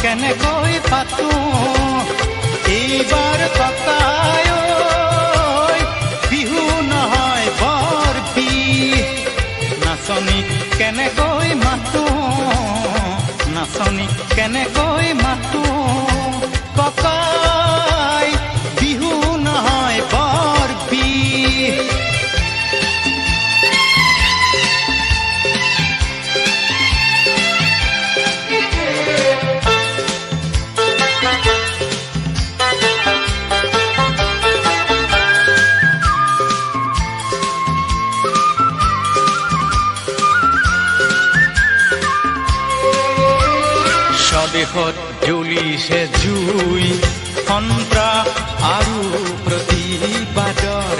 কেনেকৈ পাতো এইবাৰ ককাই বিহু নহয় বৰ বিহ নাচনীক কেনেকৈ মাতো নাচনীক কেনেকৈ মাতো ককাই বিহু নহয় বৰ বিহ স্বদেশত জ্বলিছে জুই সন্ত্ৰাস আৰু প্ৰতিবাদৰ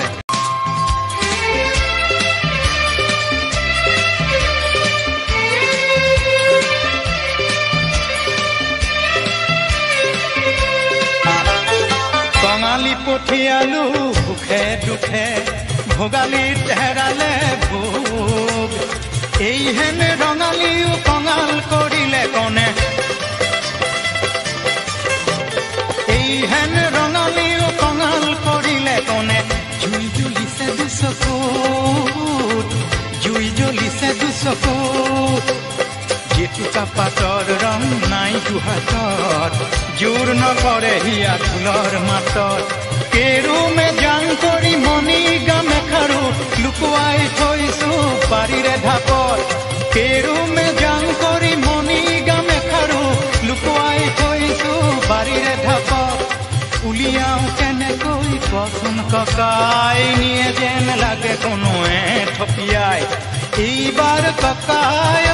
কঙালী পঠিয়ালো সুখে দুখে ভোগালীত হেৰালে ভোগ এইহেনে ৰঙালীও কঙাল কৰিলে কনে এইহেন ৰঙালীও কঙাল কৰিলে কনে জুই জ্বলিছে দুচকুত জুই জ্বলিছে দুচকুত জেতুকা পাতৰ ৰং নাই দুহাতত জোৰ নকৰে হিয়া ফুলৰ মাতত কেৰুমে জান কৰি মণি গামে খাৰু লুকুৱাই থৈছো পাৰিৰে ঢাপত কেৰুমে জান কৰি মণি গামে খাৰু লুকুৱাই থৈছো পাৰিৰে ঢাপত উলিয়াও কেনেকৈ কচোন ককাই নিয়ে যেন লাগে কোনোৱে থপিয়াই এইবাৰ ককাই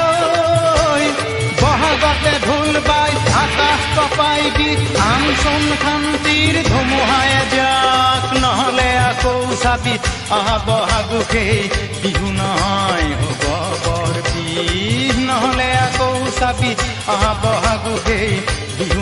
বহাগতে ঢোল বাই আকাশ কপাই দি আমচোন শান্তিৰ ধুমুহাই যাক নহলে আকৌ চাবি আহা বহাগকেই বিহু নহয় হ'ব বৰ বিহ নহলে আকৌ চাবি আহা বহাগকেই বিহু